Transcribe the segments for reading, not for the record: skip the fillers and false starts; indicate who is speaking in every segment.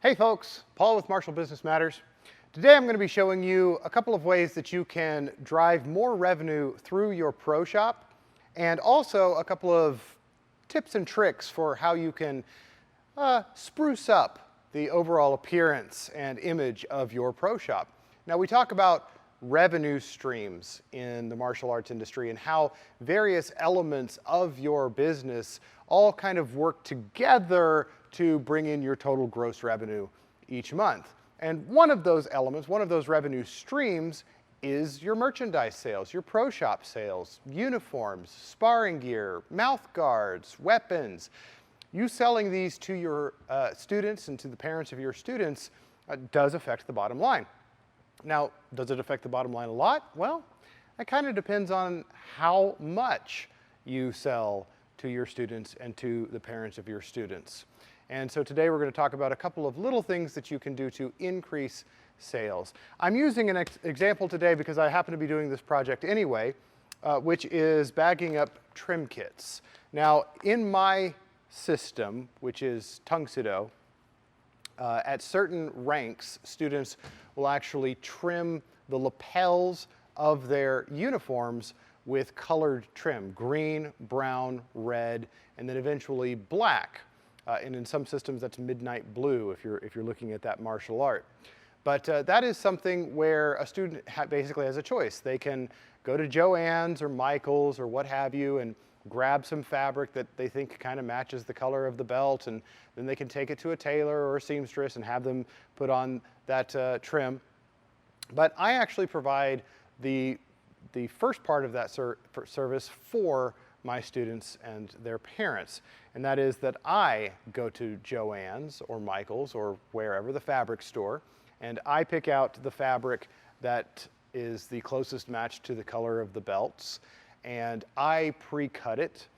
Speaker 1: Hey folks, Paul with Marshall Business Matters. Today I'm going to be showing you a couple of ways that you can drive more revenue through your pro shop, and also a couple of tips and tricks for how you can spruce up the overall appearance and image of your pro shop. Now, we talk about revenue streams in the martial arts industry and how various elements of your business all kind of work together to bring in your total gross revenue each month. And one of those elements, one of those revenue streams, is your merchandise sales, your pro shop sales, uniforms, sparring gear, mouth guards, weapons. You selling these to your students and to the parents of your students does affect the bottom line. Now, does it affect the bottom line a lot? Well, that kind of depends on how much you sell to your students and to the parents of your students. And so today we're going to talk about a couple of little things that you can do to increase sales. I'm using an example today because I happen to be doing this project anyway, which is bagging up trim kits. Now, in my system, which is Tung Sido, at certain ranks, students will actually trim the lapels of their uniforms with colored trim: green, brown, red, and then eventually black. And in some systems, that's midnight blue if you're looking at that martial art. But that is something where a student basically has a choice. They can go to Joann's or Michael's or what have you and grab some fabric that they think kind of matches the color of the belt, and then they can take it to a tailor or a seamstress and have them put on that trim. But I actually provide the first part of that service for my students and their parents, and that is that I go to Joann's or Michael's or wherever, the fabric store, and I pick out the fabric that is the closest match to the color of the belts, and I pre-cut it,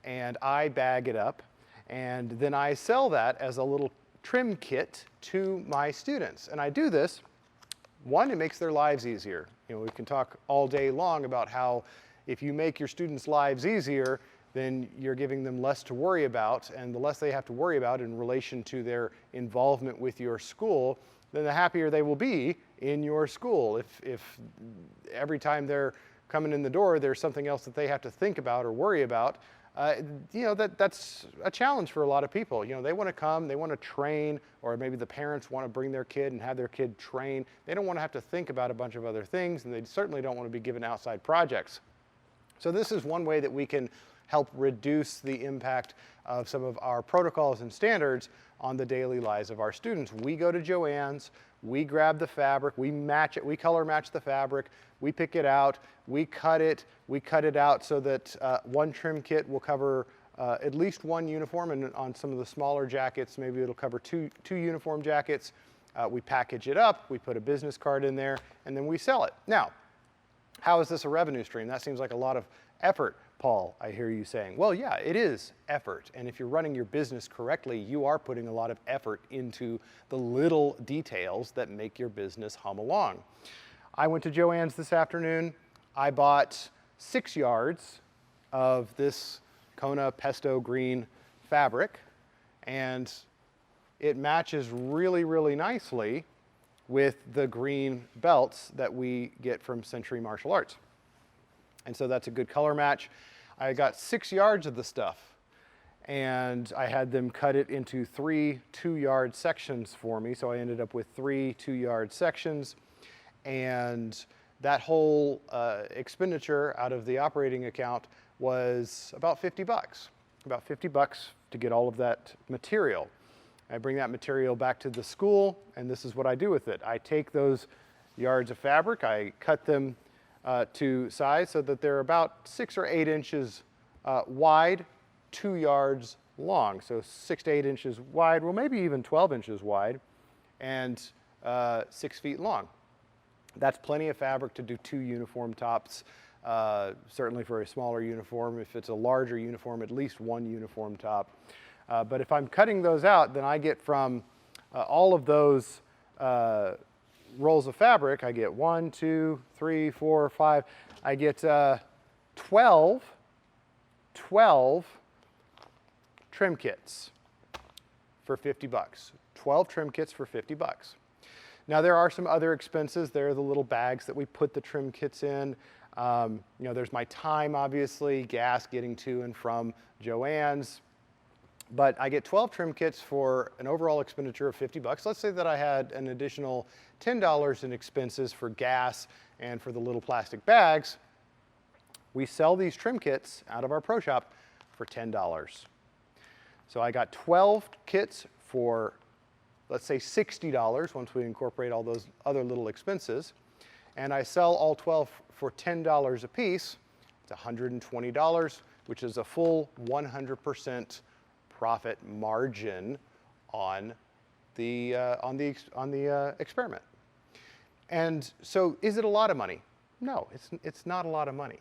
Speaker 1: and I bag it up, and then I sell that as a little trim kit to my students. And I do this, one, it makes their lives easier. You know, we can talk all day long about how if you make your students' lives easier, then you're giving them less to worry about, and the less they have to worry about in relation to their involvement with your school, then the happier they will be in your school. If every time they're coming in the door, there's something else that they have to think about or worry about, you know, that's a challenge for a lot of people. You know, they want to come, they want to train, or maybe the parents want to bring their kid and have their kid train. They don't want to have to think about a bunch of other things, and they certainly don't want to be given outside projects. So this is one way that we can help reduce the impact of some of our protocols and standards on the daily lives of our students. We go to Joann's, we grab the fabric, we match it, we color match the fabric, we pick it out, we cut it out so that one trim kit will cover at least one uniform, and on some of the smaller jackets, maybe it'll cover two uniform jackets. We package it up, we put a business card in there, and then we sell it. Now, how is this a revenue stream? That seems like a lot of effort, Paul, I hear you saying. Well, yeah, it is effort. And if you're running your business correctly, you are putting a lot of effort into the little details that make your business hum along. I went to Joann's this afternoon. I bought 6 yards of this Kona Pesto green fabric, and it matches really, really nicely with the green belts that we get from Century Martial Arts. And so that's a good color match. I got 6 yards of the stuff, and I had them cut it into 3 2-yard sections for me. So I ended up with 3 2-yard sections, and that whole expenditure out of the operating account was about 50 bucks. About 50 bucks to get all of that material. I bring that material back to the school, and this is what I do with it. I take those yards of fabric, I cut them to size so that they're about 6 or 8 inches wide, 2 yards long. So 6 to 8 inches wide, well, maybe even 12 inches wide, and 6 feet long. That's plenty of fabric to do 2 uniform tops, certainly for a smaller uniform. If it's a larger uniform, at least 1 uniform top. But if I'm cutting those out, then I get from all of those rolls of fabric, I get 1, 2, 3, 4, 5. I get 12 trim kits for 50 bucks. 12 trim kits for 50 bucks. Now there are some other expenses. There are the little bags that we put the trim kits in. You know, there's my time, obviously, gas getting to and from Joann's. But I get 12 trim kits for an overall expenditure of 50 bucks. Let's say that I had an additional $10 in expenses for gas and for the little plastic bags. We sell these trim kits out of our pro shop for $10. So I got 12 kits for, let's say, $60 once we incorporate all those other little expenses. And I sell all 12 for $10 a piece. It's $120, which is a full 100% profit margin on the experiment. And so, is it a lot of money? No, it's not a lot of money.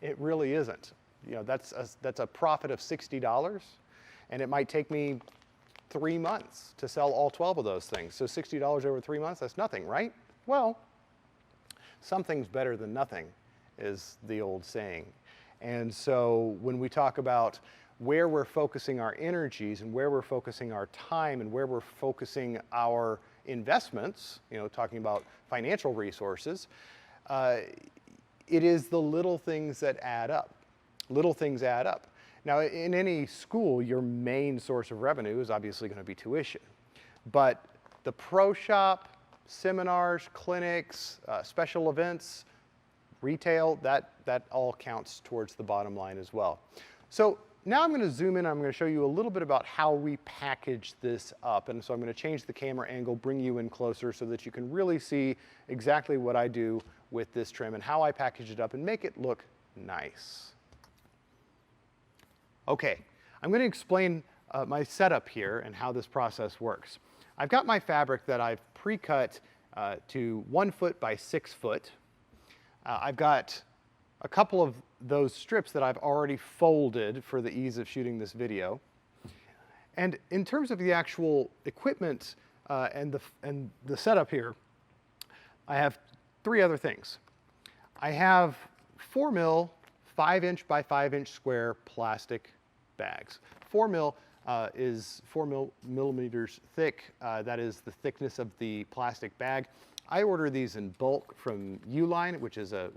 Speaker 1: It really isn't. You know, that's a profit of $60, and it might take me 3 months to sell all 12 of those things. So $60 over 3 months, that's nothing, right? Well, something's better than nothing, is the old saying. And so when we talk about where we're focusing our energies and where we're focusing our time and where we're focusing our investments, you know, talking about financial resources, it is the little things that add up. Little things add up. Now, in any school, your main source of revenue is obviously going to be tuition. But the pro shop, seminars, clinics, special events, retail, that all counts towards the bottom line as well. So now I'm going to zoom in. I'm going to show you a little bit about how we package this up. And so I'm going to change the camera angle, bring you in closer so that you can really see exactly what I do with this trim and how I package it up and make it look nice. Okay, I'm going to explain my setup here and how this process works. I've got my fabric that I've pre-cut to 1 foot by 6 foot. I've got a couple of those strips that I've already folded for the ease of shooting this video. And in terms of the actual equipment and the setup here, I have 3 other things. I have 4 mil 5-inch by 5-inch square plastic bags. 4 mil is 4 millimeters thick. That is the thickness of the plastic bag. I order these in bulk from Uline, which is a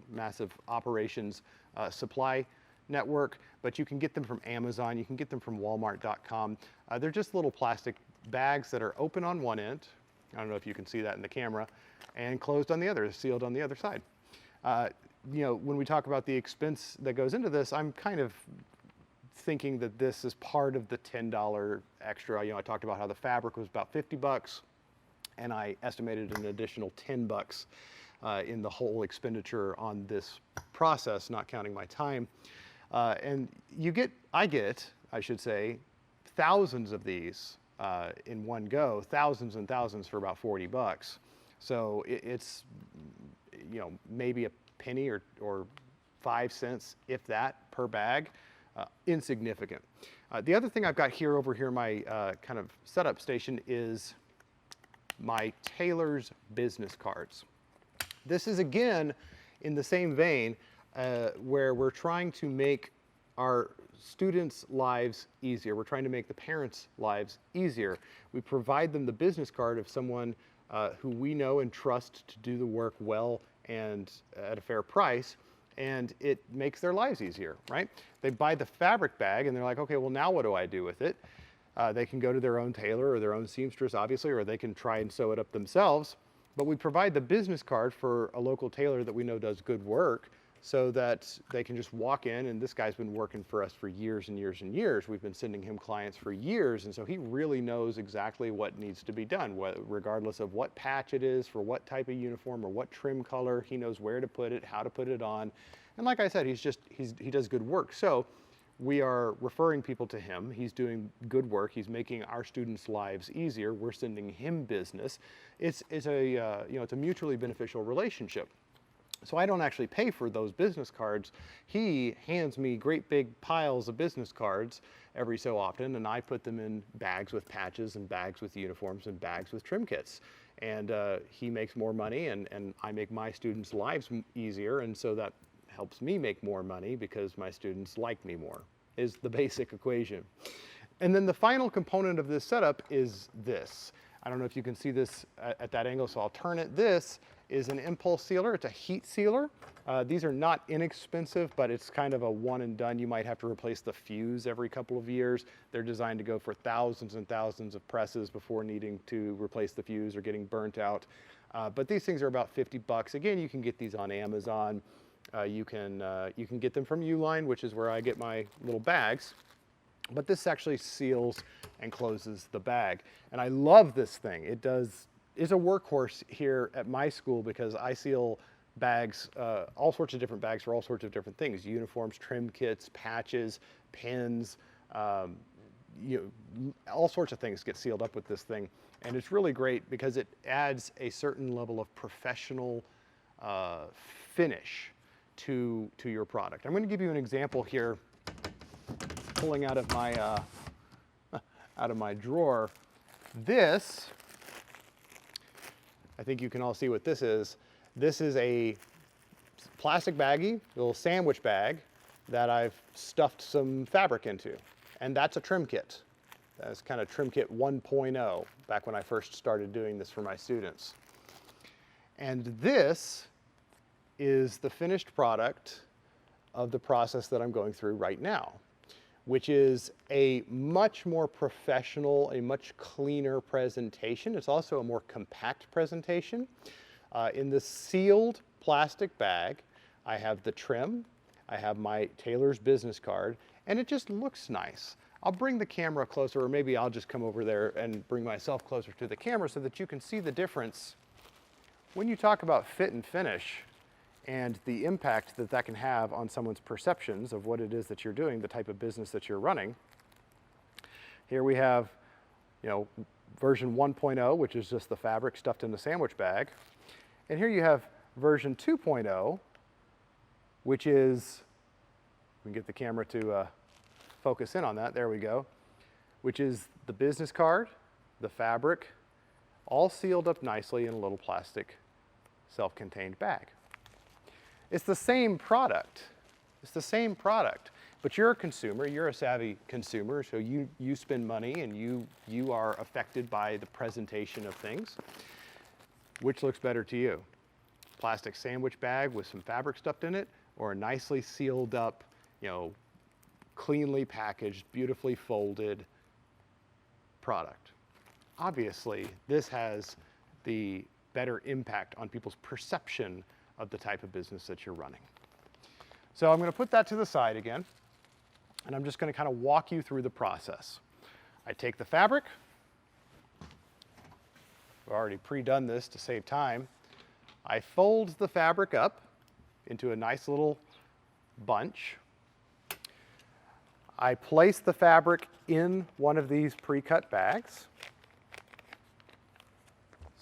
Speaker 1: massive operations supply network, but you can get them from Amazon, you can get them from Walmart.com. They're just little plastic bags that are open on one end. I don't know if you can see that in the camera, and closed on the other, sealed on the other side. You know, when we talk about the expense that goes into this, I'm kind of thinking that this is part of the $10 extra. You know, I talked about how the fabric was about 50 bucks, and I estimated an additional 10 bucks in the whole expenditure on this process, not counting my time. And I get, I should say, thousands of these in one go, thousands and thousands for about 40 bucks. So it's, you know, maybe a penny or 5 cents, if that, per bag. Insignificant. The other thing I've got here over here, my kind of setup station, is my tailor's business cards. This is again in the same vein where we're trying to make our students' lives easier. We're trying to make the parents' lives easier. We provide them the business card of someone who we know and trust to do the work well and at a fair price, and it makes their lives easier, right? They buy the fabric bag and they're like, okay, well now what do I do with it? They can go to their own tailor or their own seamstress, obviously, or they can try and sew it up themselves. But we provide the business card for a local tailor that we know does good work so that they can just walk in, and this guy's been working for us for years and years and years. We've been sending him clients for years, and so he really knows exactly what needs to be done, regardless of what patch it is, for what type of uniform or what trim color. He knows where to put it, how to put it on. And like I said, he does good work. So we are referring people to him. He's doing good work. He's making our students' lives easier. We're sending him business. It's a mutually beneficial relationship. So I don't actually pay for those business cards. He hands me great big piles of business cards every so often, and I put them in bags with patches and bags with uniforms and bags with trim kits. And he makes more money, and I make my students' lives easier, and so that helps me make more money because my students like me more, is the basic equation. And then the final component of this setup is this. I don't know if you can see this at that angle, so I'll turn it. This is an impulse sealer. It's a heat sealer. These are not inexpensive, but it's kind of a one and done. You might have to replace the fuse every couple of years. They're designed to go for thousands and thousands of presses before needing to replace the fuse or getting burnt out. But these things are about 50 bucks. Again, you can get these on Amazon. You can get them from Uline, which is where I get my little bags. But this actually seals and closes the bag. And I love this thing. It's a workhorse here at my school because I seal bags, all sorts of different bags for all sorts of different things: uniforms, trim kits, patches, pins, all sorts of things get sealed up with this thing. And it's really great because it adds a certain level of professional finish to your product. I'm going to give you an example here, pulling out of my drawer. This, I think you can all see what this is. This is a plastic baggie, little sandwich bag that I've stuffed some fabric into. And that's a trim kit. That's kind of trim kit 1.0, back when I first started doing this for my students. And this is the finished product of the process that I'm going through right now, which is a much more professional, a much cleaner presentation. It's also a more compact presentation. In the sealed plastic bag, I have the trim, I have my tailor's business card, and it just looks nice. I'll bring the camera closer, or maybe I'll just come over there and bring myself closer to the camera so that you can see the difference. When you talk about fit and finish and the impact that that can have on someone's perceptions of what it is that you're doing, the type of business that you're running. Here we have, version 1.0, which is just the fabric stuffed in the sandwich bag. And here you have version 2.0, which is, we can get the camera to focus in on that, there we go, which is the business card, the fabric, all sealed up nicely in a little plastic self-contained bag. It's the same product. It's the same product. But you're a consumer, you're a savvy consumer, so you spend money and you are affected by the presentation of things. Which looks better to you? Plastic sandwich bag with some fabric stuffed in it, or a nicely sealed up, cleanly packaged, beautifully folded product? Obviously, this has the better impact on people's perception of the type of business that you're running. So I'm going to put that to the side again, and I'm just going to kind of walk you through the process. I take the fabric. I've already pre-done this to save time. I fold the fabric up into a nice little bunch. I place the fabric in one of these pre-cut bags.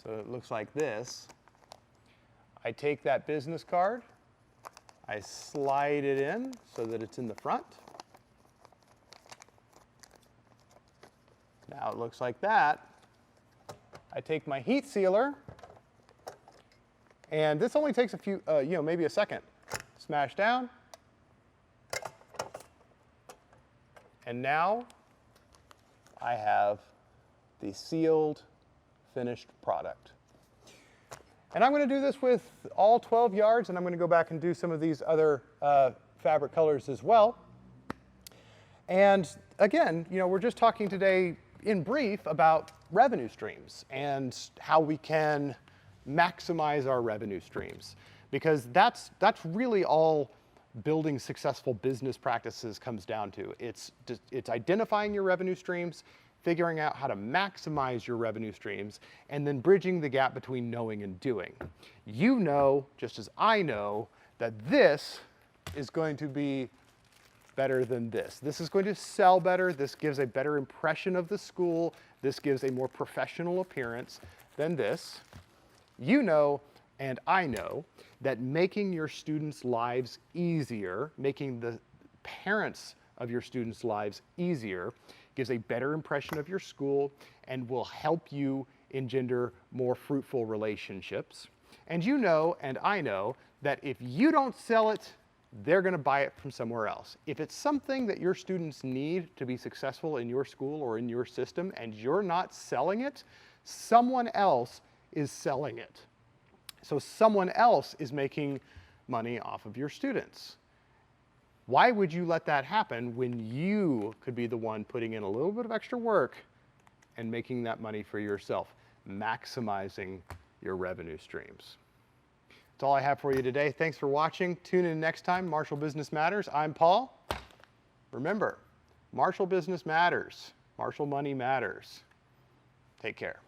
Speaker 1: So it looks like this. I take that business card, I slide it in so that it's in the front. Now it looks like that. I take my heat sealer, and this only takes a few, maybe a second. Smash down. And now I have the sealed, finished product. And I'm going to do this with all 12 yards, and I'm going to go back and do some of these other fabric colors as well. And again, we're just talking today in brief about revenue streams and how we can maximize our revenue streams, because that's really all building successful business practices comes down to. It's identifying your revenue streams, figuring out how to maximize your revenue streams, and then bridging the gap between knowing and doing. You know, just as I know, that this is going to be better than this. This is going to sell better. This gives a better impression of the school. This gives a more professional appearance than this. You know, and I know, that making your students' lives easier, making the parents of your students' lives easier, gives a better impression of your school and will help you engender more fruitful relationships. And you know, and I know, that if you don't sell it, they're going to buy it from somewhere else. If it's something that your students need to be successful in your school or in your system and you're not selling it, someone else is selling it. So someone else is making money off of your students. Why would you let that happen when you could be the one putting in a little bit of extra work and making that money for yourself, maximizing your revenue streams? That's all I have for you today. Thanks for watching. Tune in next time. Marshall Business Matters. I'm Paul. Remember, Marshall Business Matters. Marshall Money Matters. Take care.